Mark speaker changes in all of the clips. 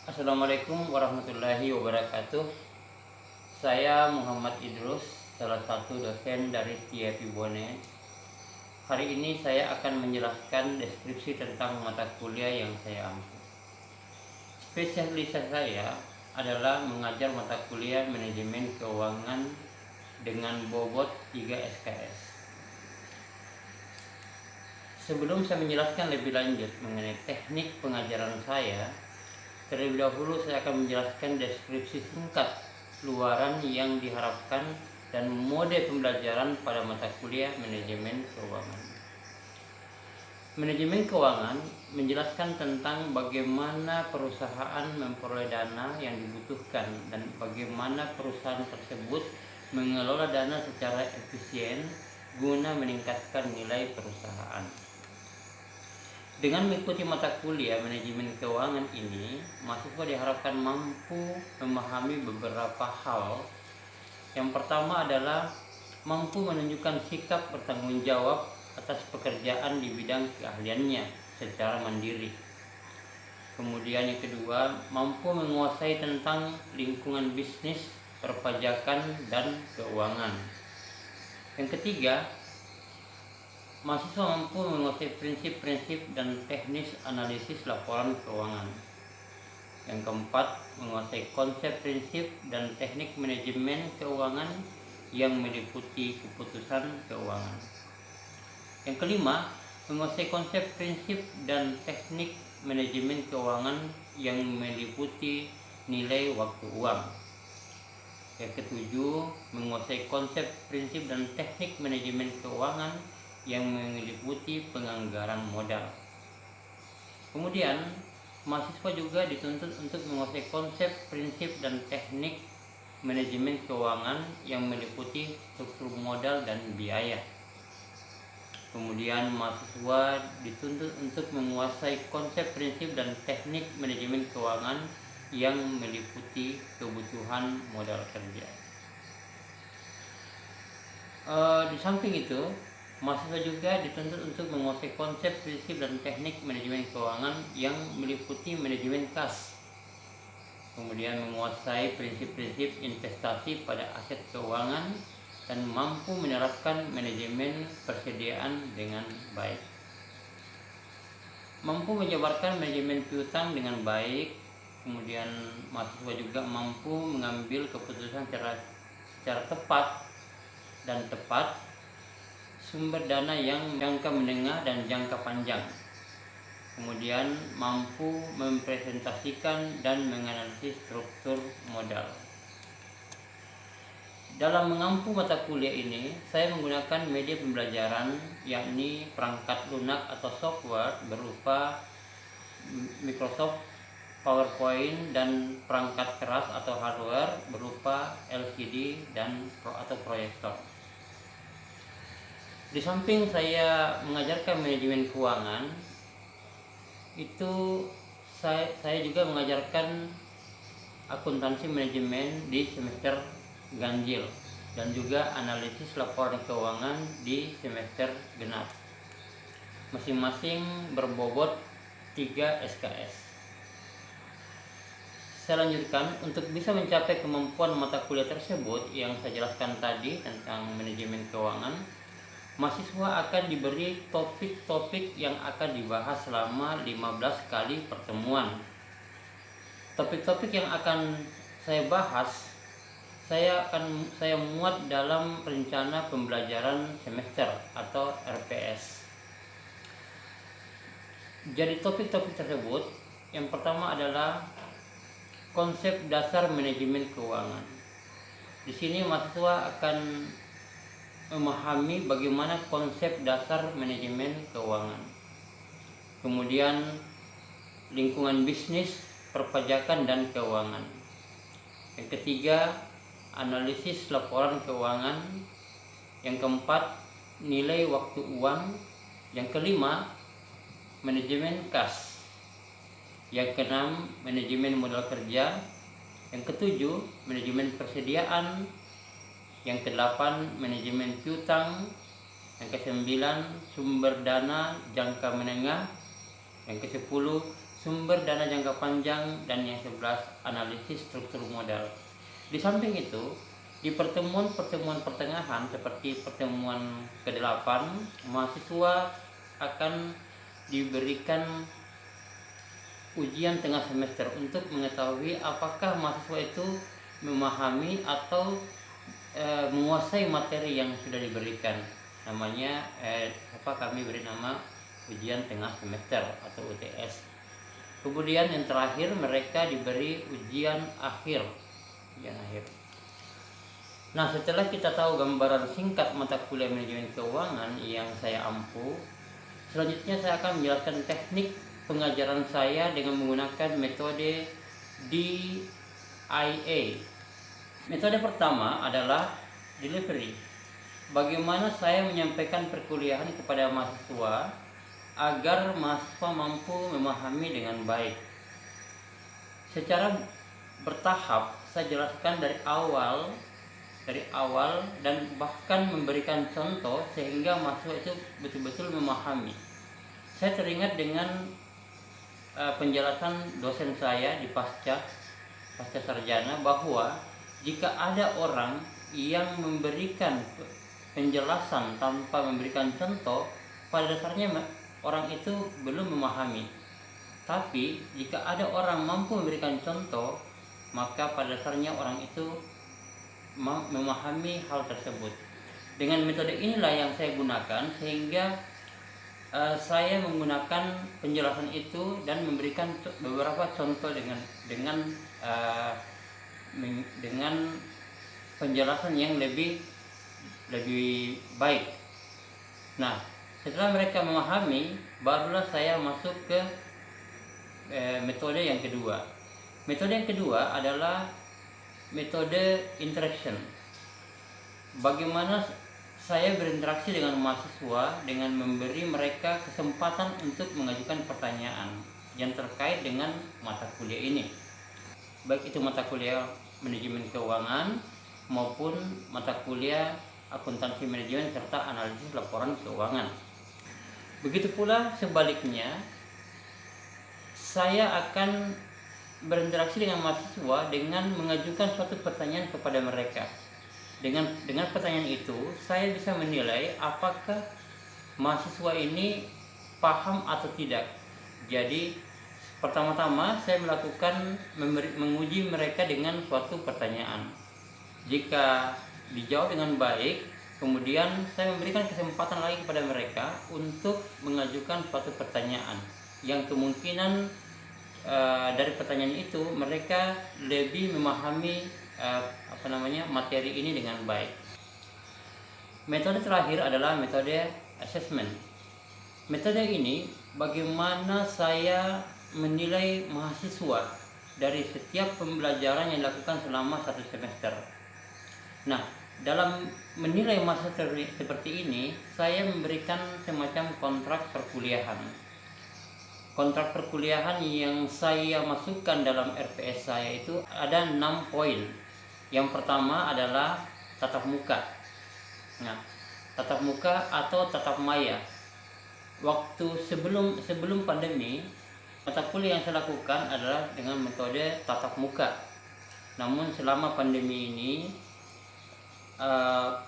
Speaker 1: Assalamualaikum warahmatullahi wabarakatuh. Saya Muhammad Idrus, salah satu dosen dari TIP Bone. Hari ini saya akan menjelaskan deskripsi tentang mata kuliah yang saya ambil. Spesialisasi saya adalah mengajar mata kuliah manajemen keuangan dengan bobot 3 SKS. Sebelum saya menjelaskan lebih lanjut mengenai teknik pengajaran saya, terlebih dahulu saya akan menjelaskan deskripsi singkat luaran yang diharapkan dan mode pembelajaran pada mata kuliah manajemen keuangan. Manajemen keuangan menjelaskan tentang bagaimana perusahaan memperoleh dana yang dibutuhkan dan bagaimana perusahaan tersebut mengelola dana secara efisien guna meningkatkan nilai perusahaan. Dengan mengikuti mata kuliah manajemen keuangan ini, mahasiswa diharapkan mampu memahami beberapa hal. Yang pertama adalah mampu menunjukkan sikap bertanggung jawab atas pekerjaan di bidang keahliannya secara mandiri. Kemudian yang kedua, mampu menguasai tentang lingkungan bisnis, perpajakan, dan keuangan. Yang ketiga, mahasiswa mampu menguasai prinsip-prinsip dan teknis analisis laporan keuangan. Yang keempat, menguasai konsep prinsip dan teknik manajemen keuangan yang meliputi keputusan keuangan. Yang kelima, menguasai konsep prinsip dan teknik manajemen keuangan yang meliputi nilai waktu uang. Yang ketujuh, menguasai konsep prinsip dan teknik manajemen keuangan yang meliputi penganggaran modal. Kemudian, mahasiswa juga dituntut untuk menguasai konsep, prinsip, dan teknik manajemen keuangan yang meliputi struktur modal dan biaya. Kemudian, mahasiswa dituntut untuk menguasai konsep, prinsip, dan teknik manajemen keuangan yang meliputi kebutuhan modal kerja. Di samping itu, mahasiswa juga dituntut untuk menguasai konsep, prinsip, dan teknik manajemen keuangan yang meliputi manajemen kas. Kemudian menguasai prinsip-prinsip investasi pada aset keuangan dan mampu menerapkan manajemen persediaan dengan baik. Mampu menjabarkan manajemen piutang dengan baik. Kemudian mahasiswa juga mampu mengambil keputusan secara tepat sumber dana yang jangka menengah dan jangka panjang. Kemudian mampu mempresentasikan dan menganalisis struktur modal. Dalam mengampu mata kuliah ini, saya menggunakan media pembelajaran yakni perangkat lunak atau software berupa Microsoft PowerPoint dan perangkat keras atau hardware berupa LCD atau proyektor. Di samping saya mengajarkan manajemen keuangan, itu saya juga mengajarkan akuntansi manajemen di semester ganjil dan juga analisis laporan keuangan di semester genap. Masing-masing berbobot 3 SKS. Saya lanjutkan, untuk bisa mencapai kemampuan mata kuliah tersebut yang saya jelaskan tadi tentang manajemen keuangan, mahasiswa akan diberi topik-topik yang akan dibahas selama 15 kali pertemuan. Topik-topik yang akan saya bahas, saya muat dalam rencana pembelajaran semester atau RPS. Jadi topik-topik tersebut, yang pertama adalah konsep dasar manajemen keuangan. Di sini mahasiswa akan memahami bagaimana konsep dasar manajemen keuangan. Kemudian lingkungan bisnis, perpajakan, dan keuangan. Yang ketiga, analisis laporan keuangan. Yang keempat, nilai waktu uang. Yang kelima, manajemen kas. Yang keenam, manajemen modal kerja. Yang ketujuh, manajemen persediaan. Yang kedelapan, manajemen piutang. Yang ke-9, sumber dana jangka menengah. Yang ke-10, sumber dana jangka panjang, dan yang 11 analisis struktur modal. Di samping itu, di pertemuan-pertemuan pertengahan seperti pertemuan ke-8, mahasiswa akan diberikan ujian tengah semester untuk mengetahui apakah mahasiswa itu memahami atau menguasai materi yang sudah diberikan. Namanya kami beri nama ujian tengah semester atau UTS. Kemudian yang terakhir, mereka diberi ujian akhir. Nah, setelah kita tahu gambaran singkat mata kuliah manajemen keuangan yang saya ampu, selanjutnya saya akan menjelaskan teknik pengajaran saya dengan menggunakan metode DIA. Metode pertama adalah delivery. Bagaimana saya menyampaikan perkuliahan kepada mahasiswa agar mahasiswa mampu memahami dengan baik. Secara bertahap saya jelaskan dari awal dan bahkan memberikan contoh sehingga mahasiswa itu betul-betul memahami. Saya teringat dengan penjelasan dosen saya di pasca sarjana bahwa jika ada orang yang memberikan penjelasan tanpa memberikan contoh, pada dasarnya orang itu belum memahami. Tapi jika ada orang mampu memberikan contoh, maka pada dasarnya orang itu memahami hal tersebut. Dengan metode inilah yang saya gunakan sehingga saya menggunakan penjelasan itu dan memberikan beberapa contoh dengan penjelasan yang lebih baik. Nah, setelah mereka memahami, barulah saya masuk ke metode yang kedua. Metode yang kedua adalah metode interaction. Bagaimana saya berinteraksi dengan mahasiswa dengan memberi mereka kesempatan untuk mengajukan pertanyaan yang terkait dengan mata kuliah ini. Baik itu mata kuliah manajemen keuangan maupun mata kuliah akuntansi manajemen serta analisis laporan keuangan. Begitu pula sebaliknya, saya akan berinteraksi dengan mahasiswa dengan mengajukan suatu pertanyaan kepada mereka. Dengan pertanyaan itu, saya bisa menilai apakah mahasiswa ini paham atau tidak. Jadi, pertama-tama saya melakukan menguji mereka dengan suatu pertanyaan. Jika dijawab dengan baik, kemudian saya memberikan kesempatan lagi kepada mereka untuk mengajukan suatu pertanyaan yang kemungkinan dari pertanyaan itu mereka lebih memahami materi ini dengan baik. Metode terakhir adalah metode assessment. Metode ini bagaimana saya menilai mahasiswa dari setiap pembelajaran yang dilakukan selama satu semester. Nah, dalam menilai mahasiswa seperti ini, saya memberikan semacam kontrak perkuliahan. Kontrak perkuliahan yang saya masukkan dalam RPS saya itu ada 6 poin. Yang pertama adalah tatap muka. Nah, tatap muka atau tatap maya. Waktu sebelum pandemi, mata kuliah yang saya lakukan adalah dengan metode tatap muka. Namun selama pandemi ini,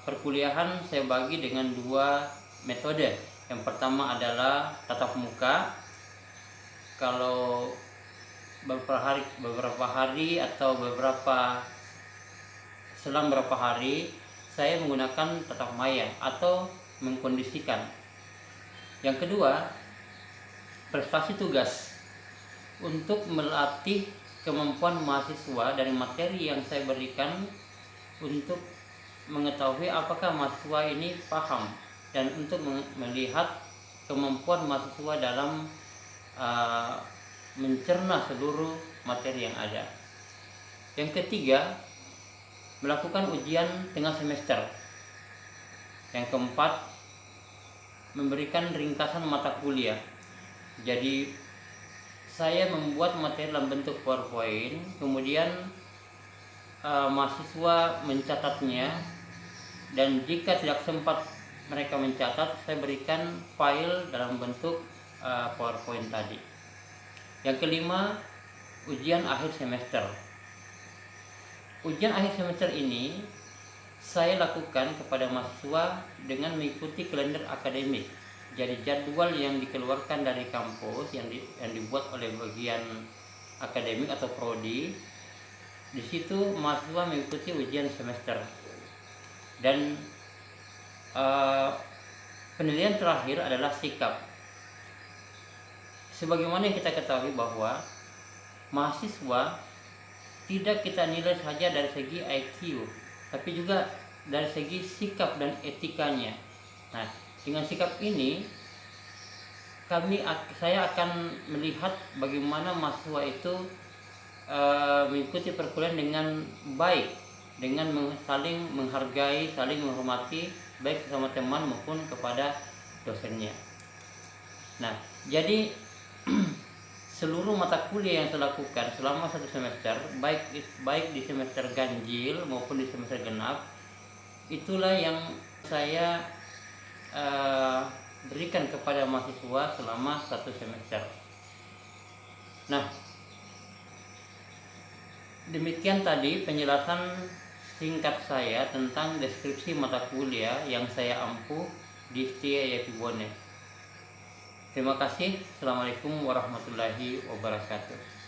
Speaker 1: perkuliahan saya bagi dengan 2 metode. Yang pertama adalah tatap muka. Kalau beberapa hari atau selang beberapa hari saya menggunakan tatap maya atau mengkondisikan. Yang kedua, prestasi tugas untuk melatih kemampuan mahasiswa dari materi yang saya berikan untuk mengetahui apakah mahasiswa ini paham dan untuk melihat kemampuan mahasiswa dalam mencerna seluruh materi yang ada. Yang ketiga, melakukan ujian tengah semester. Yang keempat, memberikan ringkasan mata kuliah. Jadi saya membuat materi dalam bentuk PowerPoint, kemudian mahasiswa mencatatnya, dan jika tidak sempat mereka mencatat, saya berikan file dalam bentuk PowerPoint tadi. Yang kelima, ujian akhir semester. Ujian akhir semester ini saya lakukan kepada mahasiswa dengan mengikuti kalender akademik. Jadi jadwal yang dikeluarkan dari kampus yang dibuat oleh bagian akademik atau prodi, di situ mahasiswa mengikuti ujian semester. Dan penilaian terakhir adalah sikap. Sebagaimana yang kita ketahui bahwa mahasiswa tidak kita nilai saja dari segi IQ, tapi juga dari segi sikap dan etikanya. Nah, dengan sikap ini saya akan melihat bagaimana mahasiswa itu mengikuti perkuliahan dengan baik, dengan saling menghargai, saling menghormati, baik sama teman maupun kepada dosennya. Nah, jadi seluruh mata kuliah yang saya lakukan selama 1 semester, baik di semester ganjil maupun di semester genap, itulah yang saya berikan kepada mahasiswa selama 1 semester. Nah, demikian tadi penjelasan singkat saya tentang deskripsi mata kuliah yang saya ampuh di Setia Yapibone. Terima kasih. Assalamualaikum warahmatullahi wabarakatuh.